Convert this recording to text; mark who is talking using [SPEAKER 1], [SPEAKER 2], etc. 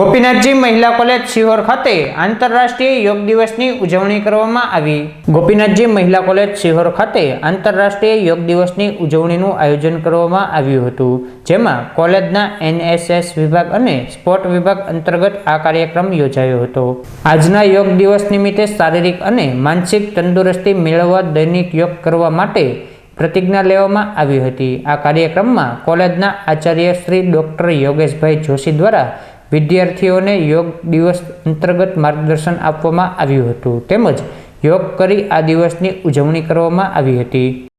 [SPEAKER 1] ગોપીનાથજી મહિલા કોલેજ શિહોર ખાતે આંતરરાષ્ટ્રીય યોગ દિવસની ઉજવણી કરવામાં આવી। ગોપીનાથજી મહિલા કોલેજ શિહોર ખાતે આંતરરાષ્ટ્રીય યોગ દિવસની ઉજવણીનું આયોજન કરવામાં આવ્યું હતું, જેમાં કોલેજના NSS વિભાગ અને સ્પોર્ટ વિભાગ અંતર્ગત આ કાર્યક્રમ યોજાયો હતો। આજના યોગ દિવસ નિમિત્તે શારીરિક અને માનસિક તંદુરસ્તી મેળવવા દૈનિક યોગ કરવા માટે પ્રતિજ્ઞા લેવામાં આવી હતી। આ કાર્યક્રમમાં કોલેજના આચાર્ય શ્રી ડોક્ટર યોગેશભાઈ જોશી દ્વારા વિદ્યાર્થીઓને યોગ દિવસ અંતર્ગત માર્ગદર્શન આપવામાં આવ્યું હતું, તેમજ યોગ કરી આ દિવસની ઉજવણી કરવામાં આવી હતી।